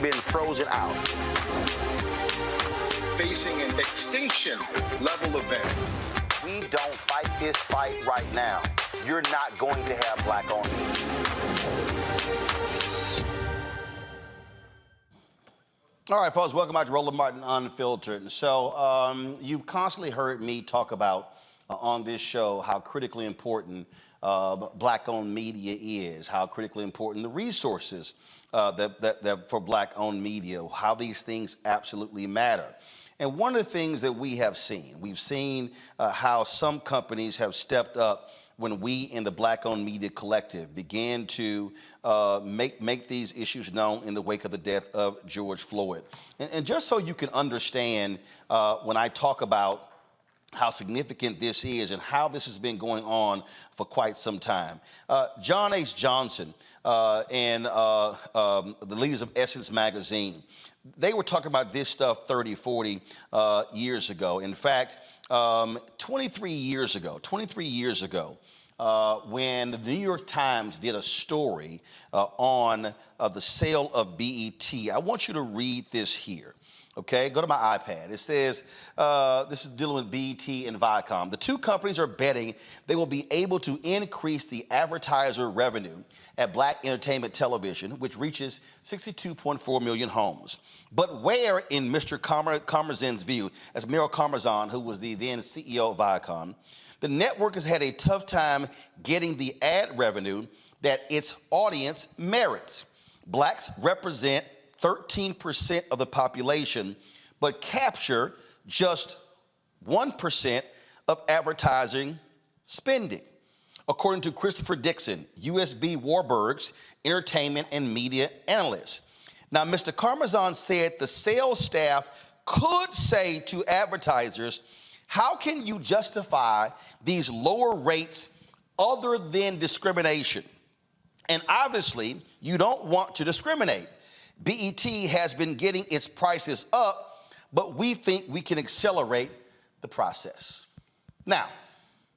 been frozen out. Facing an extinction level event. We don't fight this fight right now, you're not going to have black-owned media. All right, folks, welcome back to Roland Martin Unfiltered. So you've constantly heard me talk about on this show how critically important black-owned media is, how critically important the resources that for black-owned media, how these things absolutely matter. And one of the things that we've seen how some companies have stepped up when we in the Black-Owned Media Collective began to make these issues known in the wake of the death of George Floyd. And just so you can understand when I talk about how significant this is and how this has been going on for quite some time. John H. Johnson and the leaders of Essence Magazine, they were talking about this stuff 30, 40 years ago. In fact, 23 years ago, when the New York Times did a story on the sale of BET, I want you to read this here. Okay, go to my iPad. It says, this is dealing with BET and Viacom. The two companies are betting they will be able to increase the advertiser revenue at Black entertainment television, which reaches 62.4 million homes. But where, in Mr. Karmazin's view, as Meryl Karmazin, who was the then CEO of Viacom, the network has had a tough time getting the ad revenue that its audience merits. Blacks represent 13% of the population, but capture just 1% of advertising spending, according to Christopher Dixon, USB Warburg's entertainment and media analyst. Now, Mr. Karmazin said the sales staff could say to advertisers, how can you justify these lower rates other than discrimination? And obviously, you don't want to discriminate. BET has been getting its prices up, but we think we can accelerate the process. Now,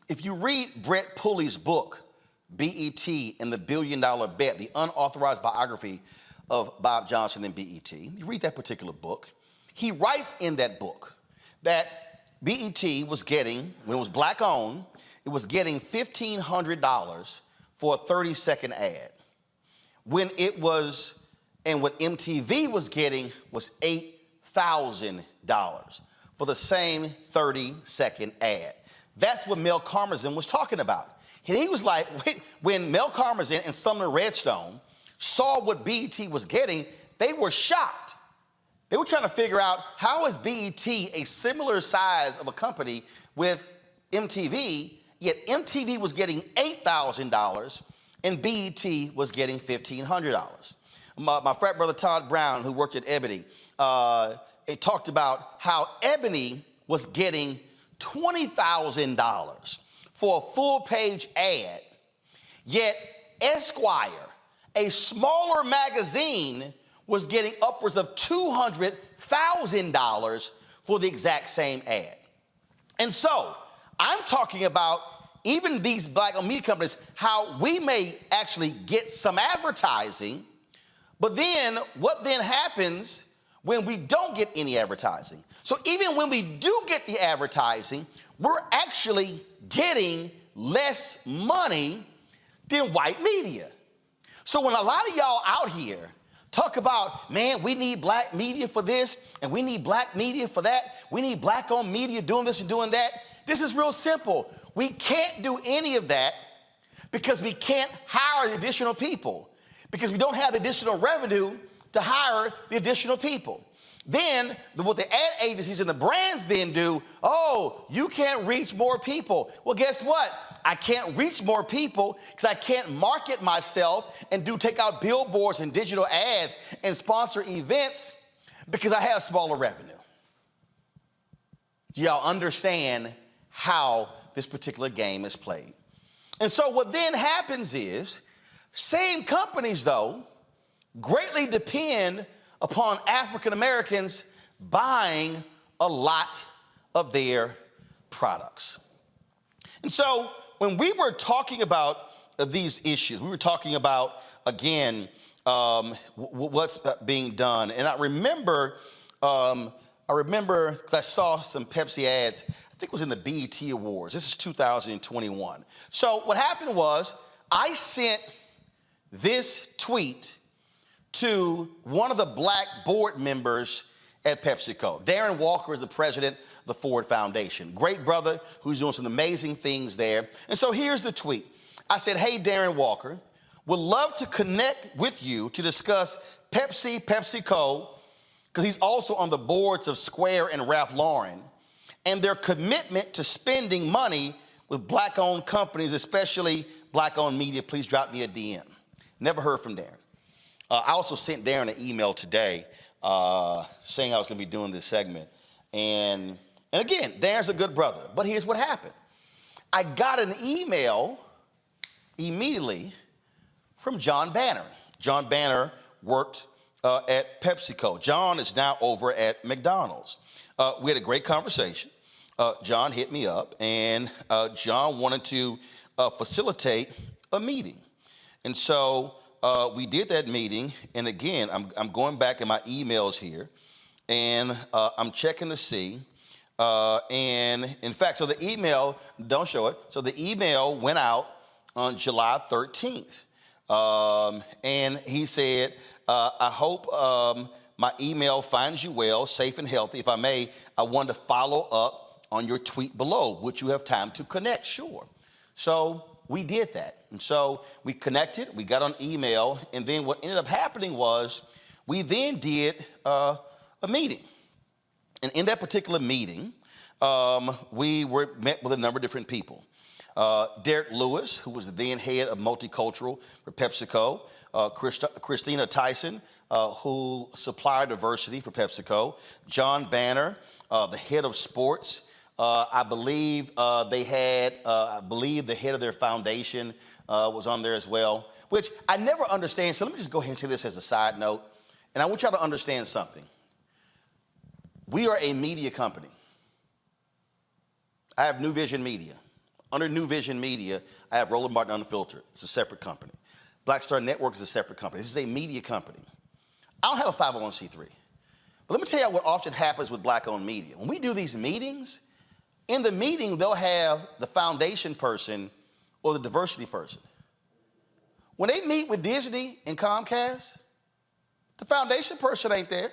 if you read Brett Pulley's book, BET and the $1 Billion Bet, the unauthorized biography of Bob Johnson and BET, you read that particular book, he writes in that book that BET was getting, when it was black-owned, it was getting $1,500 for a 30-second ad. When it was, and what MTV was getting was $8,000 for the same 30-second ad. That's what Mel Karmazin was talking about. And he was like, when Mel Karmazin and Sumner Redstone saw what BET was getting, they were shocked. They were trying to figure out, how is BET a similar size of a company with MTV, yet MTV was getting $8,000 and BET was getting $1,500. My frat brother Todd Brown, who worked at Ebony, it talked about how Ebony was getting $20,000 for a full-page ad, yet Esquire, a smaller magazine, was getting upwards of $200,000 for the exact same ad. And so I'm talking about even these black-owned media companies, how we may actually get some advertising, but then what then happens when we don't get any advertising? So even when we do get the advertising, we're actually getting less money than white media. So when a lot of y'all out here talk about, man, we need black media for this, and we need black media for that, we need black-owned media doing this and doing that, this is real simple. We can't do any of that because we can't hire the additional people, because we don't have the additional revenue to hire the additional people. Then what the ad agencies and the brands then do, oh, you can't reach more people. Well, guess what? I can't reach more people because I can't market myself and take out billboards and digital ads and sponsor events because I have smaller revenue. Do y'all understand how this particular game is played? And so what then happens is, same companies, though, greatly depend upon African Americans buying a lot of their products. And so when we were talking about these issues, we were talking about, again, what's being done. And I remember, 'cause I saw some Pepsi ads, I think it was in the BET Awards. This is 2021. So what happened was I sent this tweet to one of the black board members at PepsiCo. Darren Walker is the president of the Ford Foundation. Great brother who's doing some amazing things there. And so here's the tweet. I said, hey, Darren Walker, would love to connect with you to discuss PepsiCo, because he's also on the boards of Square and Ralph Lauren, and their commitment to spending money with black-owned companies, especially black-owned media. Please drop me a DM. Never heard from Darren. I also sent Darren an email today saying I was going to be doing this segment. And again, Darren's a good brother. But here's what happened. I got an email immediately from John Banner. John Banner worked at PepsiCo. John is now over at McDonald's. We had a great conversation. John hit me up, and John wanted to facilitate a meeting. And so we did that meeting, and again, I'm going back in my emails here, and I'm checking to see. And in fact, so the email, don't show it, so the email went out on July 13th. And he said, I hope my email finds you well, safe and healthy. If I may, I wanted to follow up on your tweet below. Would you have time to connect? Sure. So we did that. And so we connected, we got on email, and then what ended up happening was we then did a meeting. And in that particular meeting, we met with a number of different people. Derek Lewis, who was the then head of multicultural for PepsiCo, Christina Tyson, who supplied diversity for PepsiCo, John Banner, the head of sports. I believe they had, the head of their foundation was on there as well, which I never understand. So let me just go ahead and say this as a side note, and I want y'all to understand something. We are a media company. I have New Vision Media. Under New Vision Media, I have Roland Martin Unfiltered. It's a separate company. Black Star Network is a separate company. This is a media company. I don't have a 501c3. But let me tell you what often happens with black-owned media. When we do these meetings, in the meeting, they'll have the foundation person or the diversity person. When they meet with Disney and Comcast, the foundation person ain't there.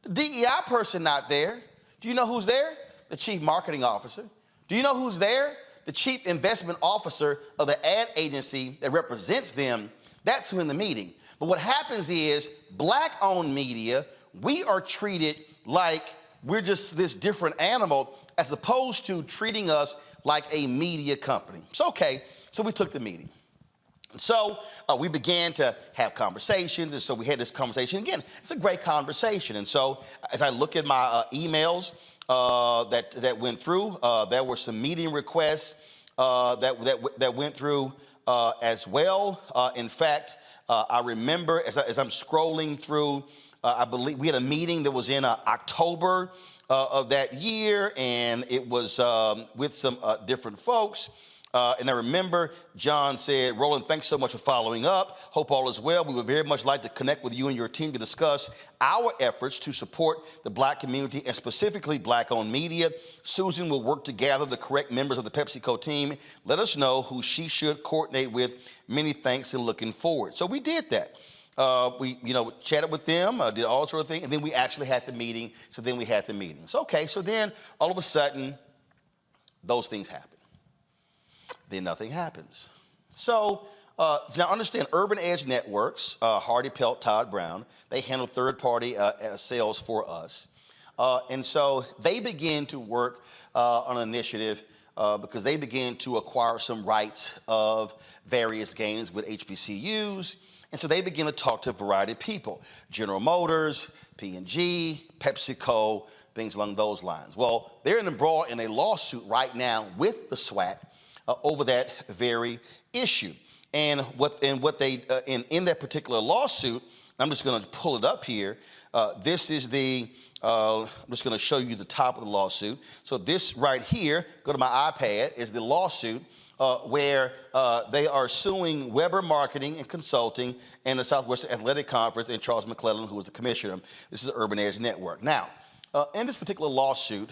The DEI person not there. Do you know who's there? The chief marketing officer. Do you know who's there? The chief investment officer of the ad agency that represents them. That's who in the meeting. But what happens is black-owned media, we are treated like we're just this different animal as opposed to treating us like a media company. So, okay, so we took the meeting. So we began to have conversations, and so we had this conversation. Again, it's a great conversation. And so as I look at my emails that went through, there were some meeting requests that went through as well. In fact, I remember as I'm scrolling through, I believe we had a meeting that was in October of that year, and it was with some different folks. And I remember John said, Roland, thanks so much for following up. Hope all is well. We would very much like to connect with you and your team to discuss our efforts to support the black community and specifically black-owned media. Susan will work to gather the correct members of the PepsiCo team. Let us know who she should coordinate with. Many thanks and looking forward. So we did that. We chatted with them, did all sort of things, and then we actually had the meeting. So then we had the meetings. Okay, so then all of a sudden, those things happen. Then nothing happens. So now understand, Urban Edge Networks, Hardy Pelt, Todd Brown, they handle third-party sales for us. And so they began to work on an initiative because they began to acquire some rights of various games with HBCUs. And so they began to talk to a variety of people, General Motors, P&G, PepsiCo, things along those lines. Well, they're embroiled in a lawsuit right now with the SWAT over that very issue. And in that particular lawsuit, I'm just going to pull it up here. This is I'm just going to show you the top of the lawsuit. So this right here, go to my iPad, is the lawsuit where they are suing Weber Marketing and Consulting and the Southwestern Athletic Conference and Charles McClellan, who was the commissioner. This is the Urban Edge Network. Now, in this particular lawsuit,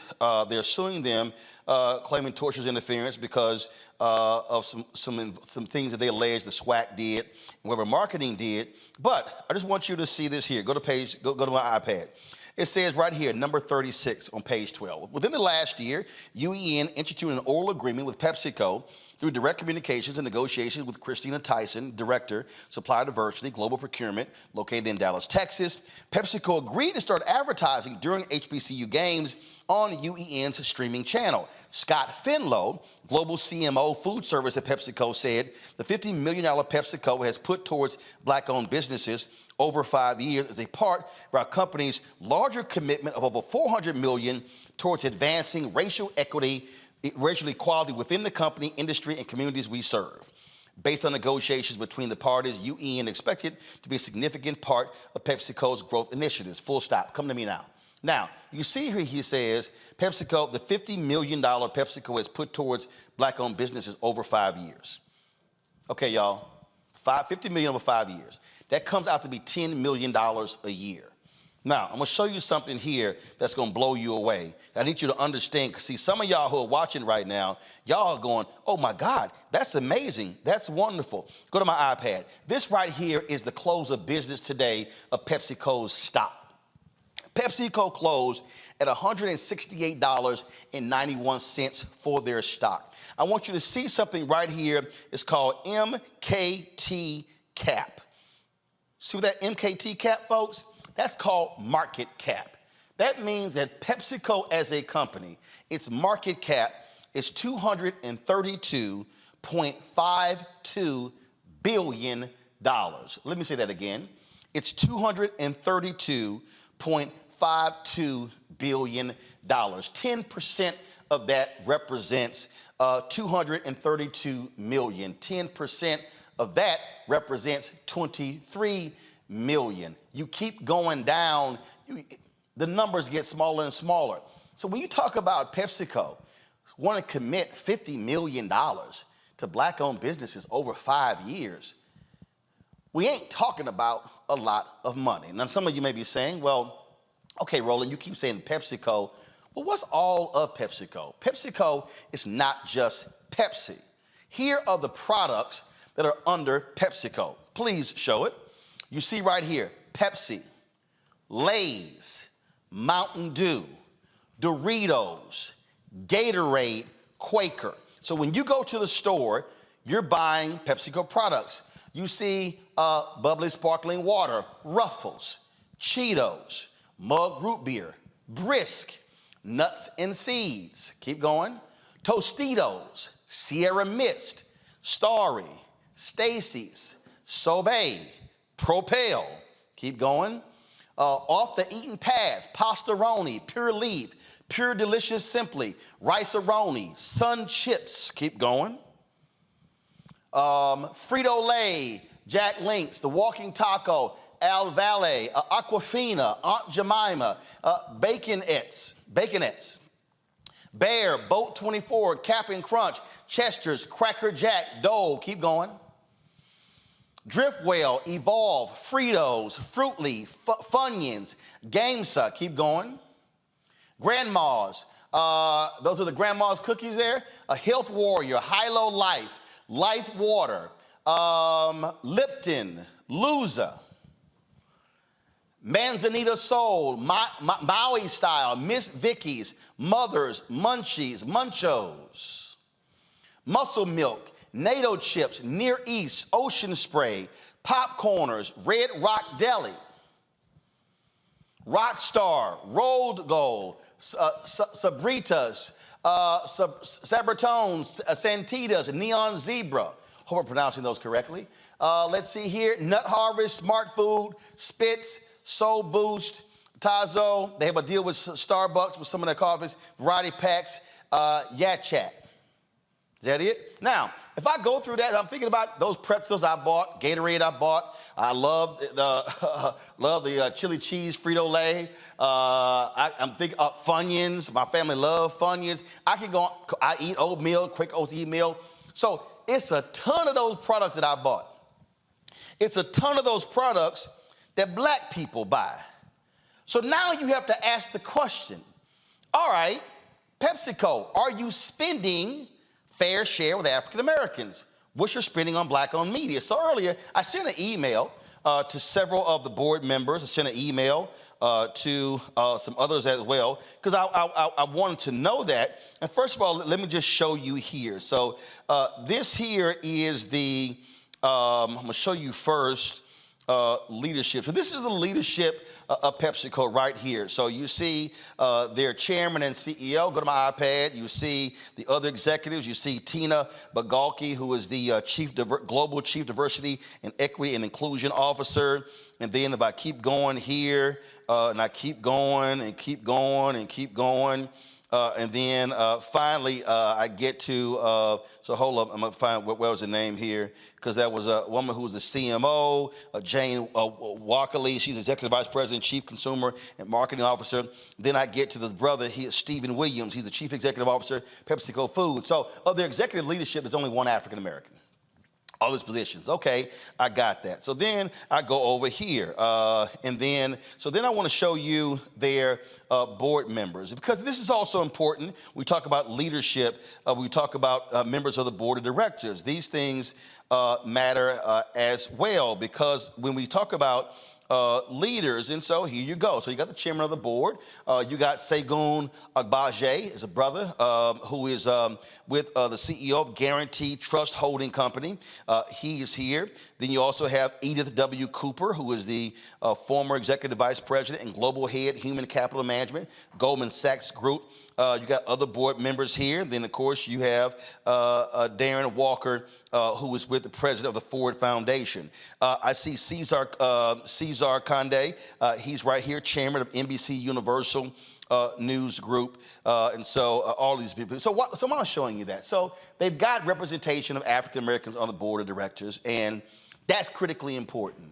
they're suing them, claiming tortious interference because of some things that they allege the SWAC did, and Weber Marketing did. But I just want you to see this here. Go to my iPad. It says right here, number 36 on page 12. Within the last year, UEN instituted an oral agreement with Pepsico through direct communications and negotiations with Christina Tyson, Director, Supplier Diversity, Global Procurement, located in Dallas, Texas. Pepsico agreed to start advertising during HBCU games on UEN's streaming channel. Scott Finlow, Global CMO Food Service at PepsiCo, said the $50 million PepsiCo has put towards black-owned businesses over 5 years as a part of our company's larger commitment of over $400 million towards advancing racial equity, racial equality within the company, industry, and communities we serve. Based on negotiations between the parties, UEN expected to be a significant part of PepsiCo's growth initiatives. Full stop. Come to me now. Now, you see here he says PepsiCo, the $50 million PepsiCo has put towards black-owned businesses over 5 years. Okay, y'all, $50 million over 5 years. That comes out to be $10 million a year. Now, I'm going to show you something here that's going to blow you away. I need you to understand, because see, some of y'all who are watching right now, y'all are going, oh my God, that's amazing. That's wonderful. Go to my iPad. This right here is the close of business today of PepsiCo's stock. PepsiCo closed at $168.91 for their stock. I want you to see something right here. It's called MKT cap. See what that MKT cap, folks? That's called market cap. That means that PepsiCo as a company, its market cap is $232.52 billion. Let me say that again. It's $232.52 billion. 10% of that represents 232 million. 10% of that represents 23 million. You keep going down, the numbers get smaller and smaller. So when you talk about PepsiCo want to commit $50 million to black-owned businesses over 5 years, we ain't talking about a lot of money. Now, some of you may be saying, well, okay, Roland, you keep saying PepsiCo. Well, what's all of PepsiCo? PepsiCo is not just Pepsi. Here are the products that are under PepsiCo. Please show it. You see right here, Pepsi, Lay's, Mountain Dew, Doritos, Gatorade, Quaker. So when you go to the store, you're buying PepsiCo products. You see bubbly sparkling water, Ruffles, Cheetos, Mug Root Beer, Brisk, Nuts and Seeds. Keep going. Tostitos, Sierra Mist, Starry, Stacy's, Sobe, Propel. Keep going. Off the Eaten Path, Pastaroni, Pure Leaf, Pure Delicious Simply, Rice-A-Roni, Sun Chips. Keep going. Frito-Lay, Jack Links, The Walking Taco, Al Valle, Aquafina, Aunt Jemima, Baconettes, Bear, Boat 24, Cap'n Crunch, Chester's, Cracker Jack, Dole. Keep going. Driftwell, Evolve, Fritos, Fruit Leaf, Funyuns, Gamesa. Keep going. Grandma's, those are the Grandma's cookies there. Health Warrior, Hilo Life, Life Water, Lipton, Luza, Manzanita Soul, Maui Style, Miss Vicky's, Mother's, Munchies, Munchos, Muscle Milk, NATO Chips, Near East, Ocean Spray, Popcorners, Red Rock Deli, Rockstar, Rolled Gold, Sabritas, Sabritones, Santitas, Neon Zebra. Hope I'm pronouncing those correctly. Let's see here. Nut Harvest, Smart Food, Spitz, Soul Boost, Tazo. They have a deal with Starbucks with some of their coffees. Variety Packs, Yat Chat. Is that it? Now, if I go through that, I'm thinking about those pretzels I bought, Gatorade I bought. I love the love the chili cheese Frito-Lay. I'm thinking of Funyuns. My family love Funyuns. I can go. I eat oatmeal, quick oats meal. So it's a ton of those products that I bought. It's a ton of those products that black people buy. So now you have to ask the question, all right, PepsiCo, are you spending fair share with African Americans? What's your spending on black-owned media? So earlier, I sent an email to several of the board members. I sent an email to some others as well, because I wanted to know that. And first of all, let me just show you here. So this here is the, I'm going to show you first, leadership. So this is the leadership of PepsiCo right here. So you see their chairman and CEO. Go to my iPad. You see the other executives. You see Tina Bagalki, who is the Global Chief Diversity and Equity and Inclusion Officer. And then if I keep going here, and I keep going and keep going and keep going, and then finally, I get to, so hold up, I'm gonna find, what was the name here? Because that was a woman who was the CMO, Jane Walkerly. She's Executive Vice President, Chief Consumer and Marketing Officer. Then I get to the brother, Stephen Williams. He's the Chief Executive Officer, PepsiCo Foods. So of their executive leadership, there's only one African American. All these positions. Okay, I got that. So then I go over here. So then I want to show you their board members, because this is also important. We talk about leadership. We talk about members of the board of directors. These things matter as well, because when we talk about leaders, and so here you go. So you got the chairman of the board. You got Segun Agbaje, is a brother who is with the CEO of Guaranteed Trust Holding Company. He is here. Then you also have Edith W. Cooper, who is the former executive vice president and global head human capital management, Goldman Sachs Group. You got other board members here. Then, of course, you have Darren Walker, who is with the president of the Ford Foundation. I see Cesar Conde. He's right here, chairman of NBC Universal News Group. And so all these people. So I'm showing you that. So they've got representation of African Americans on the board of directors, and that's critically important.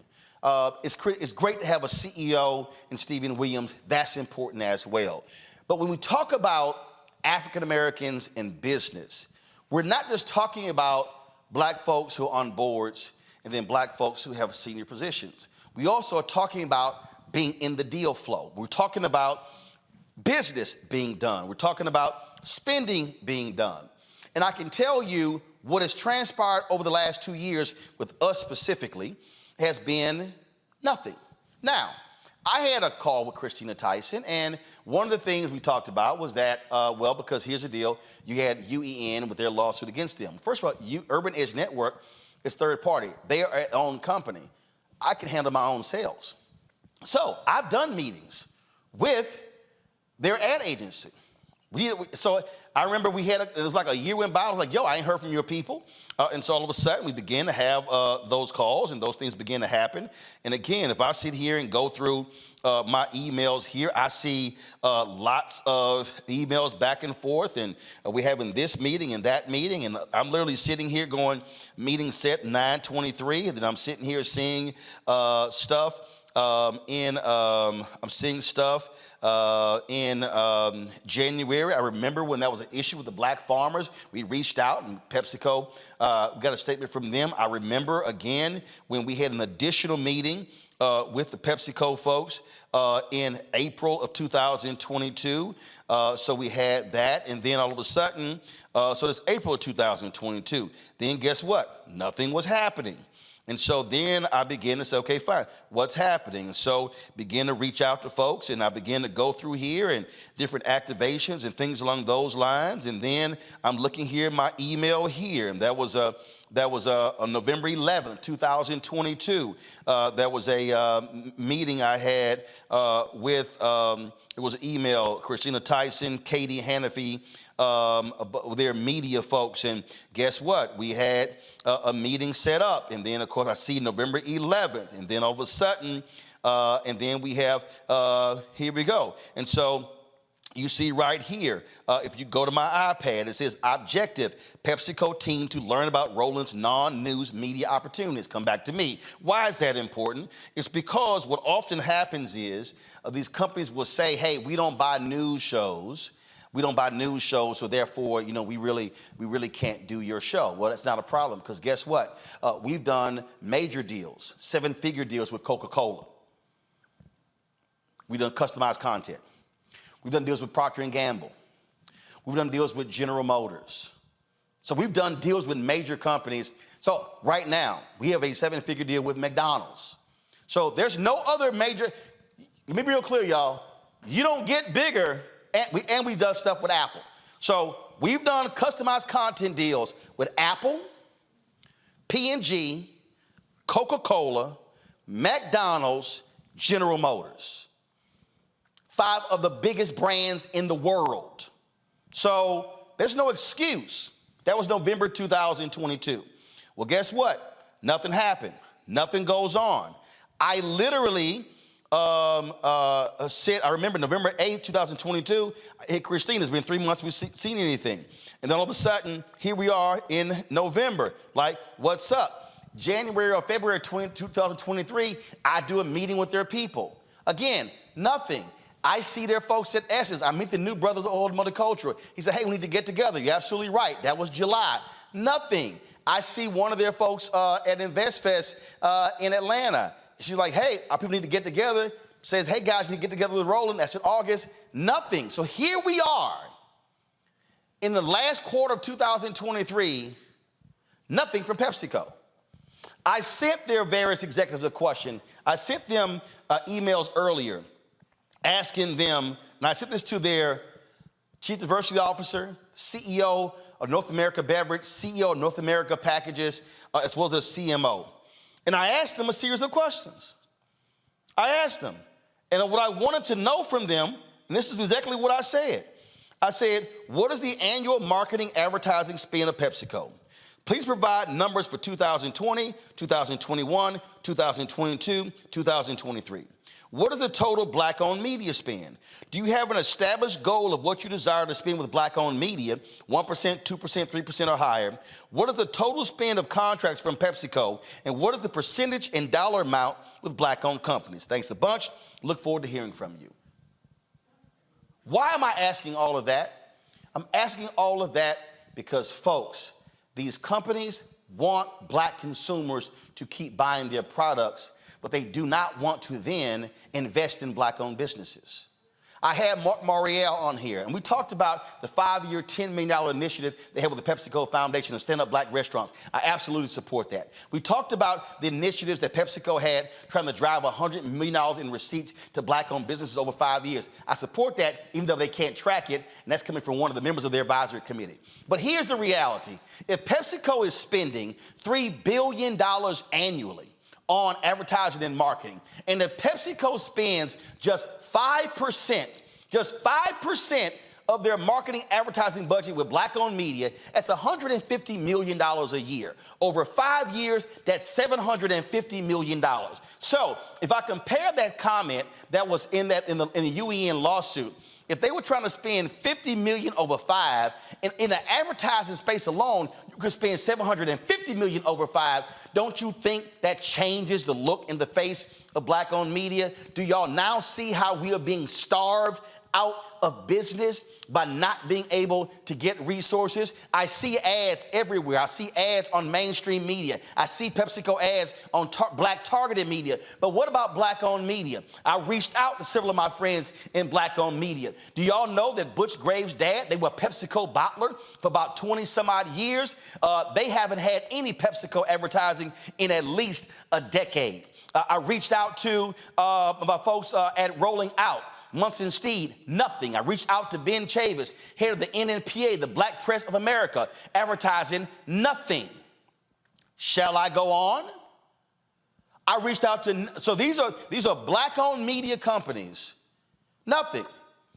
It's great to have a CEO in Stephen Williams. That's important as well. But when we talk about African Americans in business, we're not just talking about black folks who are on boards and then black folks who have senior positions. We also are talking about being in the deal flow. We're talking about business being done. We're talking about spending being done. And I can tell you what has transpired over the last 2 years with us specifically has been nothing. Now, I had a call with Christina Tyson, and one of the things we talked about was that, because here's the deal, you had UEN with their lawsuit against them. First of all, Urban Edge Network is third party. They are their own company. I can handle my own sales. So I've done meetings with their ad agency. So I remember it was like a year went by. I was like, yo, I ain't heard from your people. And so all of a sudden we began to have those calls, and those things began to happen. And again, if I sit here and go through my emails here, I see lots of emails back and forth, and we're having this meeting and that meeting. And I'm literally sitting here going, meeting set 9/23, and then I'm sitting here seeing stuff. I'm seeing stuff in January. I remember when that was an issue with the black farmers. We reached out, and PepsiCo got a statement from them. I remember, again, when we had an additional meeting with the PepsiCo folks in April of 2022. So we had that, and then all of a sudden, so it's April of 2022. Then guess what? Nothing was happening. And so then I began to say, okay, fine, what's happening? And so begin to reach out to folks, and I began to go through here and different activations and things along those lines. And then I'm looking here at my email here, and that was on November 11th, 2022. That was a meeting I had with, it was an email, Christina Tyson, Katie Hannafy, their media folks, and guess what? We had a meeting set up, and then of course I see November 11th, and then all of a sudden, and then we have, here we go. And so You see right here, if you go to my iPad, it says objective, PepsiCo team to learn about Roland's non-news media opportunities. Come back to me. Why is that important? It's because what often happens is these companies will say, hey, we don't buy news shows. We don't buy news shows, so therefore, we really can't do your show. Well, that's not a problem, because guess what? We've done major deals, 7-figure deals with Coca-Cola. We've done customized content. We've done deals with Procter & Gamble. We've done deals with General Motors. So we've done deals with major companies. So right now, we have a 7-figure deal with McDonald's. So there's no other major, let me be real clear, y'all. You don't get bigger, and we've done stuff with Apple. So we've done customized content deals with Apple, P&G, Coca-Cola, McDonald's, General Motors. 5 of the biggest brands in the world. So there's no excuse. That was November 2022. Well, guess what? Nothing happened. Nothing goes on. I literally said, I remember November 8th, 2022, I hit Christine. It's been 3 months we've seen anything. And then all of a sudden, here we are in November. Like, what's up? January or February 2023, I do a meeting with their people. Again, nothing. I see their folks at Essence. I meet the new brothers of Old Multicultural. He said, hey, we need to get together. You're absolutely right. That was July. Nothing. I see one of their folks at InvestFest in Atlanta. She's like, hey, our people need to get together. Says, hey, guys, you need to get together with Roland. That's in August. Nothing. So here we are in the last quarter of 2023, nothing from PepsiCo. I sent their various executives a question. I sent them emails earlier asking them, and I sent this to their Chief Diversity Officer, CEO of North America Beverage, CEO of North America Packages, as well as their CMO. And I asked them a series of questions. I asked them, and what I wanted to know from them, and this is exactly what I said. I said, what is the annual marketing advertising spend of PepsiCo? Please provide numbers for 2020, 2021, 2022, 2023. What is the total black-owned media spend? Do you have an established goal of what you desire to spend with black-owned media, 1%, 2%, 3% or higher? What is the total spend of contracts from PepsiCo? And what is the percentage and dollar amount with black-owned companies? Thanks a bunch. Look forward to hearing from you. Why am I asking all of that? I'm asking all of that because, folks, these companies want black consumers to keep buying their products, but they do not want to then invest in black-owned businesses. I had Mark Morial on here, and we talked about the 5-year, $10 million initiative they had with the PepsiCo Foundation to stand up black restaurants. I absolutely support that. We talked about the initiatives that PepsiCo had trying to drive $100 million in receipts to black-owned businesses over 5 years. I support that, even though they can't track it, and that's coming from one of the members of their advisory committee. But here's the reality. If PepsiCo is spending $3 billion annually on advertising and marketing, and if PepsiCo spends just 5% of their marketing advertising budget with black-owned media, that's $150 million a year. Over 5 years, that's $750 million. So if I compare that comment that was in the UEN lawsuit, if they were trying to spend $50 million over 5, and in the advertising space alone, you could spend $750 million over 5, don't you think that changes the look and the face of black-owned media? Do y'all now see how we are being starved out of business by not being able to get resources? I see ads everywhere. I see ads on mainstream media. I see PepsiCo ads on black targeted media. But what about black-owned media? I reached out to several of my friends in black-owned media. Do y'all know that Butch Graves' dad, they were PepsiCo bottler for about 20 some odd years? They haven't had any PepsiCo advertising in at least a decade. I reached out to my folks at Rolling Out, Munson Steed, nothing. I reached out to Ben Chavis, head of the NNPA, the Black Press of America, advertising, nothing. Shall I go on? I reached out to, so these are black-owned media companies, nothing.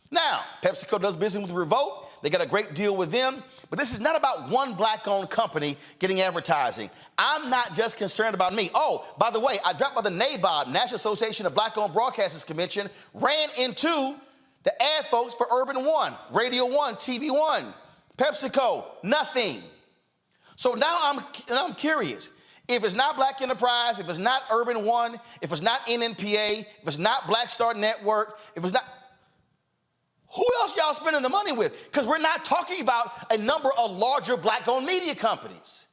Now, PepsiCo does business with Revolt. They got a great deal with them, but this is not about one black-owned company getting advertising. I'm not just concerned about me. Oh, by the way, I dropped by the NABOB, National Association of Black-Owned Broadcasters Convention, ran into The ad folks for Urban One, Radio One, TV One, Pepsico, nothing. So now I'm curious. If it's not Black Enterprise, if it's not Urban One, if it's not NNPA, if it's not Black Star Network, if it's not, who else y'all spending the money with? Because we're not talking about a number of larger Black-owned media companies.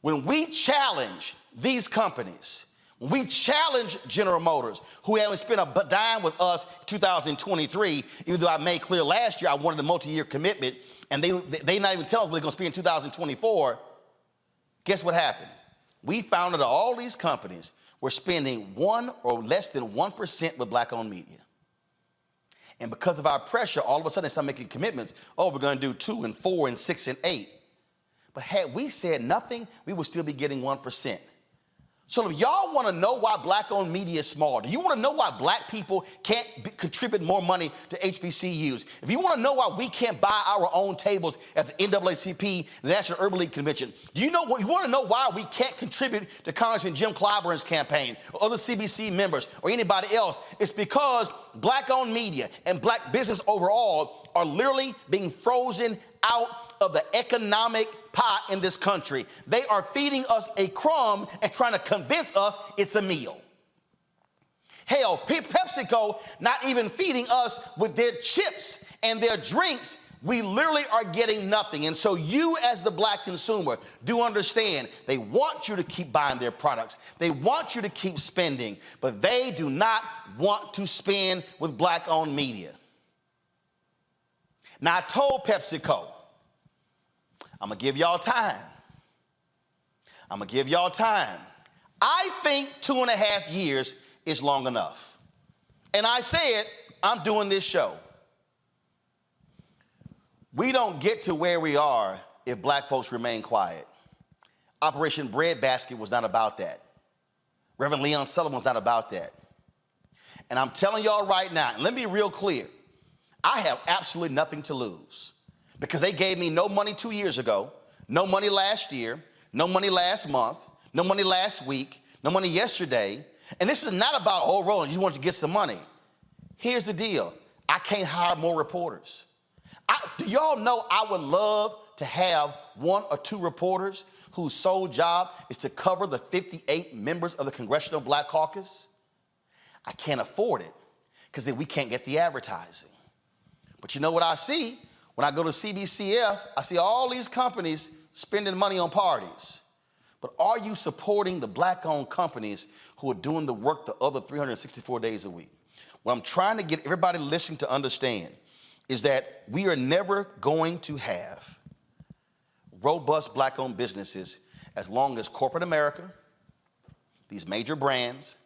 When we challenge these companies, when we challenge General Motors, who haven't spent a dime with us 2023, even though I made clear last year I wanted a multi-year commitment, and they not even tell us what they're going to spend in 2024, guess what happened? We found that all these companies were spending 1 or less than 1% with Black-owned media. And because of our pressure, all of a sudden they start making commitments. Oh, we're going to do 2 and 4 and 6 and 8. But had we said nothing, we would still be getting 1%. So if y'all want to know why Black-owned media is small, do you want to know why Black people can't contribute more money to HBCUs? If you want to know why we can't buy our own tables at the NAACP, the National Urban League Convention, you want to know why we can't contribute to Congressman Jim Clyburn's campaign or other CBC members or anybody else? It's because Black-owned media and Black business overall are literally being frozen out of the economic pot in this country. They are feeding us a crumb and trying to convince us it's a meal. Hell, PepsiCo not even feeding us with their chips and their drinks. We literally are getting nothing. And so you as the Black consumer do understand they want you to keep buying their products. They want you to keep spending, but they do not want to spend with Black-owned media. Now, I told PepsiCo, I'm going to give y'all time. I'm going to give y'all time. I think 2.5 years is long enough. And I said, I'm doing this show. We don't get to where we are if Black folks remain quiet. Operation Breadbasket was not about that. Reverend Leon Sullivan was not about that. And I'm telling y'all right now, and let me be real clear, I have absolutely nothing to lose. Because they gave me no money 2 years ago, no money last year, no money last month, no money last week, no money yesterday. And this is not about, oh, Roland, you just want to get some money. Here's the deal. I can't hire more reporters. Do y'all know I would love to have 1 or 2 reporters whose sole job is to cover the 58 members of the Congressional Black Caucus? I can't afford it because then we can't get the advertising. But you know what I see? When I go to CBCF, I see all these companies spending money on parties. But are you supporting the Black-owned companies who are doing the work the other 364 days a week? What I'm trying to get everybody listening to understand is that we are never going to have robust Black-owned businesses as long as corporate America, these major brands,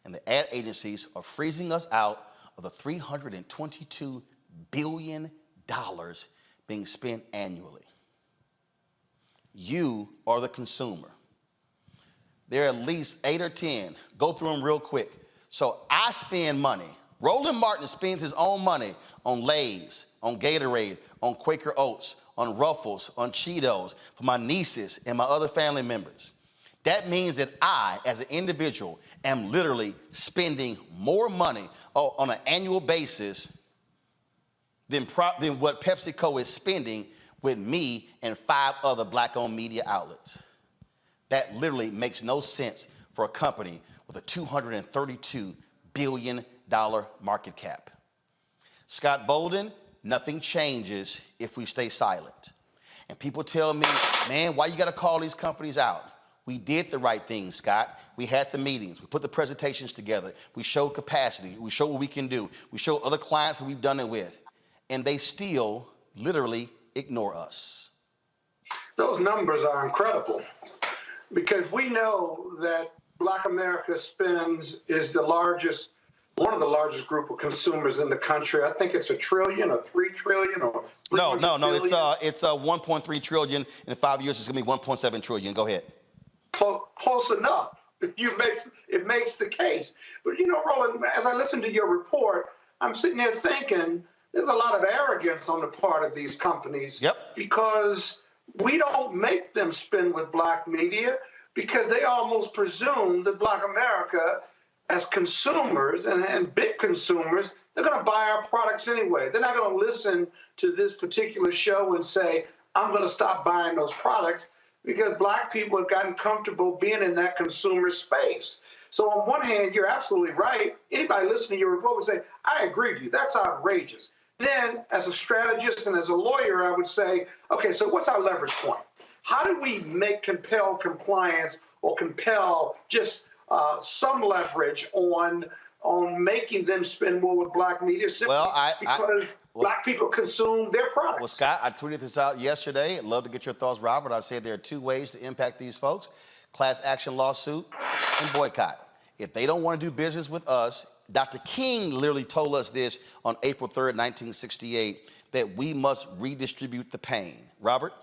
and the ad agencies are freezing us out of the $322 billion being spent annually. You are the consumer. There are at least 8 or 10. Go through them real quick. So I spend money. Roland Martin spends his own money on Lay's, on Gatorade, on Quaker Oats, on Ruffles, on Cheetos for my nieces and my other family members. That means that I, as an individual, am literally spending more money on an annual basis than what PepsiCo is spending with me and 5 other Black-owned media outlets. That literally makes no sense for a company with a $232 billion market cap. Scott Bolden, nothing changes if we stay silent. And people tell me, man, why you got to call these companies out? We did the right thing, Scott. We had the meetings. We put the presentations together. We showed capacity. We showed what we can do. We showed other clients that we've done it with. And they still literally ignore us. Those numbers are incredible because we know that Black America is one of the largest group of consumers in the country. I think it's $1 trillion or $3 trillion or no. It's 1.3 trillion. In 5 years, it's going to be 1.7 trillion. Go ahead. Close enough. It makes the case. But you know, Roland, as I listen to your report, I'm sitting there thinking there's a lot of arrogance on the part of these companies. Yep. Because we don't make them spend with Black media because they almost presume that Black America as consumers and big consumers, they're going to buy our products anyway. They're not going to listen to this particular show and say, I'm going to stop buying those products, because Black people have gotten comfortable being in that consumer space. So on one hand, you're absolutely right. Anybody listening to your report would say, I agree with you. That's outrageous. Then as a strategist and as a lawyer, I would say, okay, so what's our leverage point? How do we compel compliance or compel just some leverage on making them spend more with Black media simply because Black people consume their products? Well, Scott, I tweeted this out yesterday. I'd love to get your thoughts, Robert. I said there are two ways to impact these folks: class action lawsuit and boycott. If they don't want to do business with us, Dr. King literally told us this on April 3rd, 1968, that we must redistribute the pain. Robert?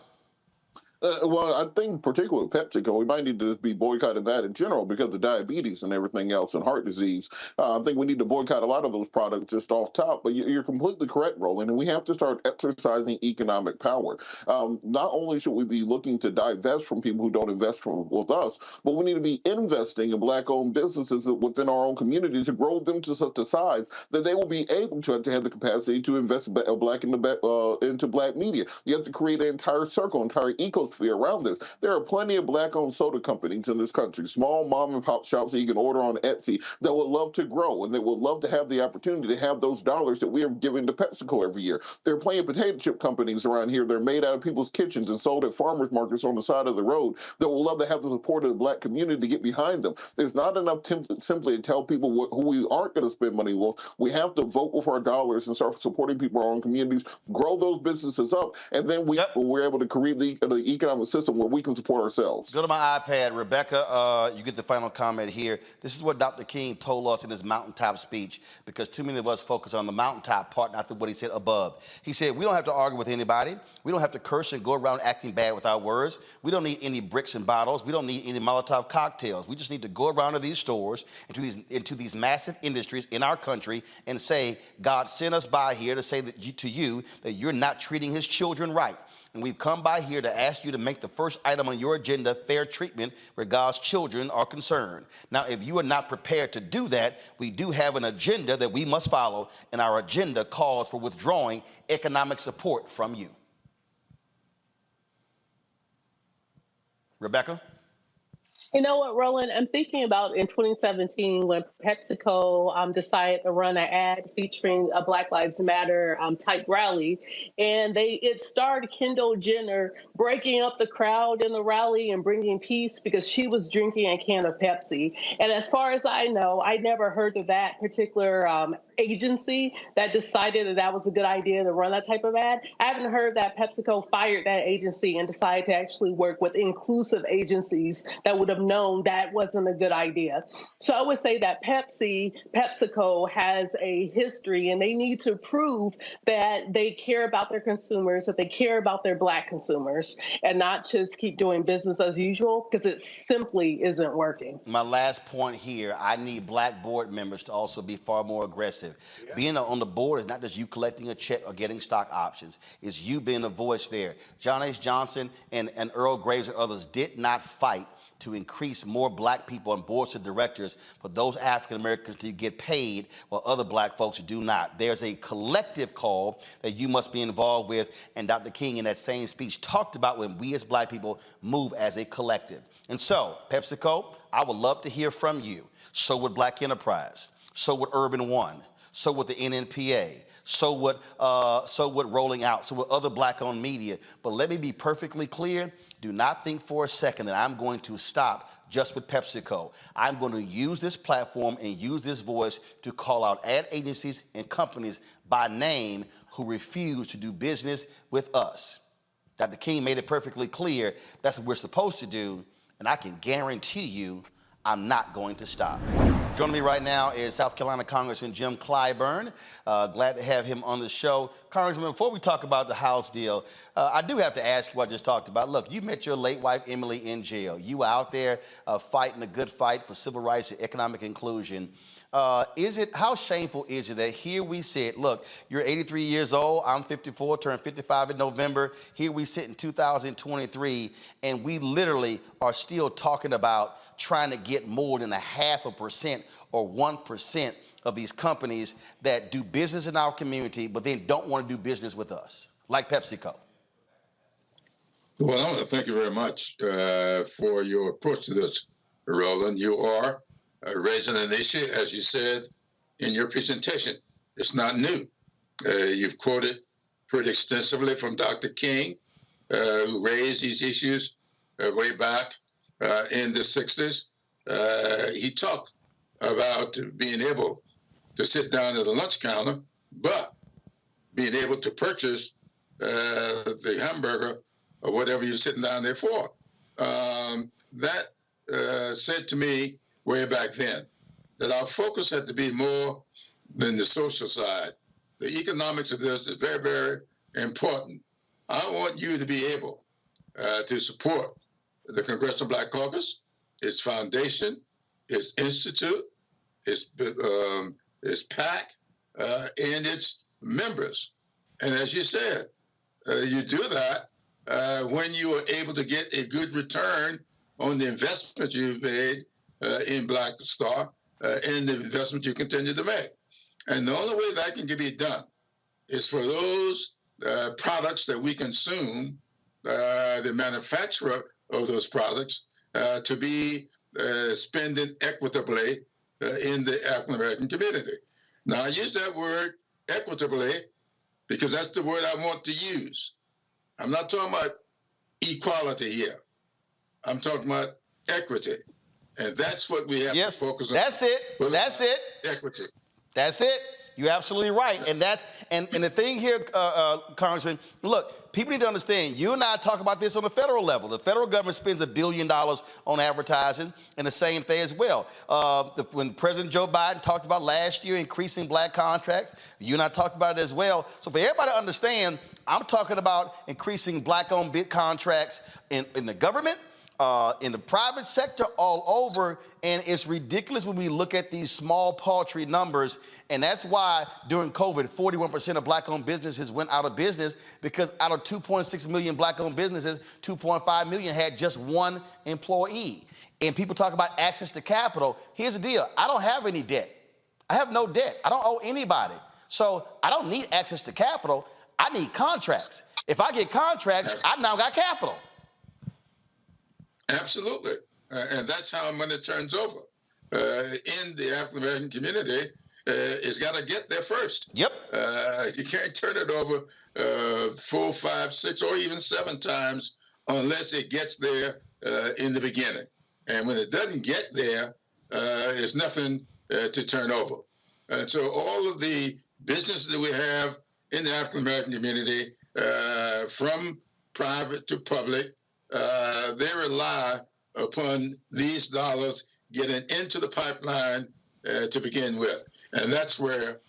Well, I think particularly with PepsiCo, we might need to be boycotting that in general because of diabetes and everything else and heart disease. I think we need to boycott a lot of those products just off top. But you're completely correct, Roland, and we have to start exercising economic power. Not only should we be looking to divest from people who don't invest with us, but we need to be investing in Black-owned businesses within our own community to grow them to such a size that they will be able to have the capacity to invest into Black media. You have to create an entire circle, entire ecosystem around this. There are plenty of Black-owned soda companies in this country, small mom-and-pop shops that you can order on Etsy that would love to grow, and they would love to have the opportunity to have those dollars that we are giving to PepsiCo every year. There are plenty of potato chip companies around here that are made out of people's kitchens and sold at farmers markets on the side of the road that would love to have the support of the Black community to get behind them. There's not enough simply to tell people who we aren't going to spend money with. We have to vote with our dollars and start supporting people in our own communities, grow those businesses up, and then we're able to create the economic system where we can support ourselves. Go to my iPad. Rebecca, you get the final comment here. This is what Dr. King told us in his mountaintop speech, because too many of us focus on the mountaintop part, not what he said above. He said, we don't have to argue with anybody. We don't have to curse and go around acting bad with our words. We don't need any bricks and bottles. We don't need any Molotov cocktails. We just need to go around to these stores, into these massive industries in our country and say, God sent us by here to say to you that you're not treating his children right. And we've come by here to ask you to make the first item on your agenda fair treatment where God's children are concerned. Now, if you are not prepared to do that, we do have an agenda that we must follow, and our agenda calls for withdrawing economic support from you. Rebecca? You know what, Roland? I'm thinking about in 2017 when PepsiCo decided to run an ad featuring a Black Lives Matter type rally, and it starred Kendall Jenner breaking up the crowd in the rally and bringing peace because she was drinking a can of Pepsi. And as far as I know, I never heard of that particular agency that decided that was a good idea to run that type of ad. I haven't heard that PepsiCo fired that agency and decided to actually work with inclusive agencies that would have known that wasn't a good idea. So I would say that PepsiCo has a history, and they need to prove that they care about their consumers, that they care about their Black consumers, and not just keep doing business as usual, because it simply isn't working. My last point here, I need Black board members to also be far more aggressive. Yeah. Being on the board is not just you collecting a check or getting stock options. It's you being a voice there. John H. Johnson and Earl Graves and others did not fight to increase more Black people on boards of directors for those African Americans to get paid while other Black folks do not. There's a collective call that you must be involved with, and Dr. King in that same speech talked about when we as Black people move as a collective. And so, PepsiCo, I would love to hear from you. So would Black Enterprise, so would Urban One, so would the NNPA, so would Rolling Out, so would other Black-owned media. But let me be perfectly clear. Do not think for a second that I'm going to stop just with PepsiCo. I'm going to use this platform and use this voice to call out ad agencies and companies by name who refuse to do business with us. Dr. King made it perfectly clear that's what we're supposed to do, and I can guarantee you I'm not going to stop. Joining me right now is South Carolina Congressman Jim Clyburn. Glad to have him on the show. Congressman, before we talk about the House deal, I do have to ask you what I just talked about. Look, you met your late wife, Emily, in jail. You were out there fighting a good fight for civil rights and economic inclusion. How shameful is it that here we sit, look, you're 83 years old, I'm 54, turned 55 in November, here we sit in 2023, and we literally are still talking about trying to get more than 0.5% 0.1% or 1% of these companies that do business in our community, but then don't want to do business with us, like PepsiCo? Well, I want to thank you very much for your approach to this, Roland. You are raising an issue, as you said in your presentation. It's not new. You've quoted pretty extensively from Dr. King, who raised these issues way back in the 60s. He talked about being able to sit down at a lunch counter, but being able to purchase the hamburger or whatever you're sitting down there for. That said to me way back then that our focus had to be more than the social side. The economics of this is very, very important. I want you to be able to support the Congressional Black Caucus, its foundation, its institute, its PAC, and its members. And as you said, you do that when you are able to get a good return on the investment you've made in Black Star and the investment you continue to make. And the only way that can be done is for those products that we consume, the manufacturer of those products, to be spending equitably in the African American community. Now, I use that word equitably because that's the word I want to use. I'm not talking about equality here. I'm talking about equity. And that's what we have to focus on. That's it. That's it. Equity. That's it. You're absolutely right. And that's and the thing here, Congressman, look, people need to understand, you and I talk about this on the federal level. The federal government spends $1 billion on advertising, and the same thing as well. When President Joe Biden talked about last year increasing Black contracts, you and I talked about it as well. So for everybody to understand, I'm talking about increasing Black-owned bid contracts in the government, in the private sector, all over, and it's ridiculous when we look at these small, paltry numbers, and that's why during COVID, 41% of Black-owned businesses went out of business, because out of 2.6 million Black-owned businesses, 2.5 million had just one employee. And people talk about access to capital. Here's the deal. I don't have any debt. I have no debt. I don't owe anybody. So I don't need access to capital. I need contracts. If I get contracts, I now got capital. Absolutely. And that's how money turns over. In the African American community, it's got to get there first. Yep. You can't turn it over 4, 5, 6, or even 7 times unless it gets there in the beginning. And when it doesn't get there, there's nothing to turn over. And so all of the businesses that we have in the African American community, from private to public, they rely upon these dollars getting into the pipeline to begin with. And that's where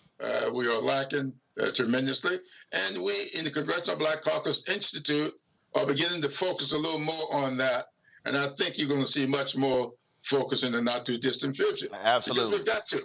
we are lacking tremendously. And we in the Congressional Black Caucus Institute are beginning to focus a little more on that. And I think you're going to see much more focus in the not too distant future. Absolutely. Because we've got to.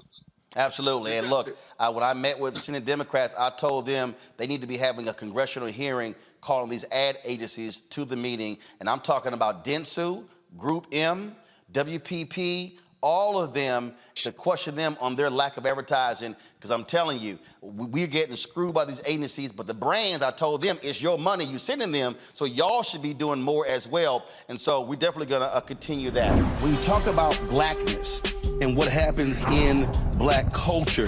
Absolutely. And look, when I met with the Senate Democrats, I told them they need to be having a congressional hearing calling these ad agencies to the meeting. And I'm talking about Dentsu, Group M, WPP, all of them, to question them on their lack of advertising. Because I'm telling you, we're getting screwed by these agencies. But the brands, I told them, it's your money you're sending them. So y'all should be doing more as well. And so we're definitely going to continue that. When you talk about blackness and what happens in Black culture,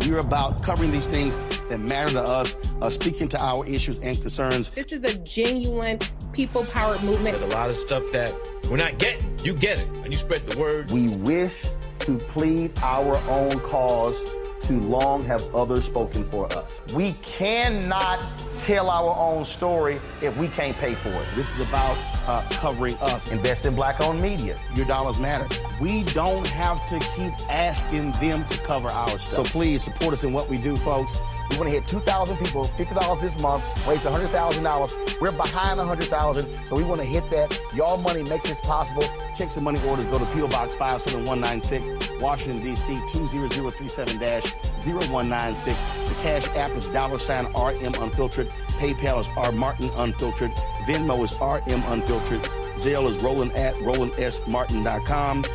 we're about covering these things that matter to us, speaking to our issues and concerns. This is a genuine people-powered movement. There's a lot of stuff that we're not getting. You get it, and you spread the word. We wish to plead our own cause. Too long have others spoken for us. We cannot tell our own story if we can't pay for it. This is about covering us. Invest in Black-owned media. Your dollars matter. We don't have to keep asking them to cover our stuff. So please support us in what we do, folks. We want to hit 2,000 people, $50 this month, raise $100,000. We're behind 100,000, so we want to hit that. Y'all money makes this possible. Checks and money orders go to P.O. Box 57196, Washington, D.C. 20037-0196. The Cash App is $RM Unfiltered. PayPal is R Martin Unfiltered. Venmo is RM Unfiltered. Zelle is Roland at RolandSMartin.com.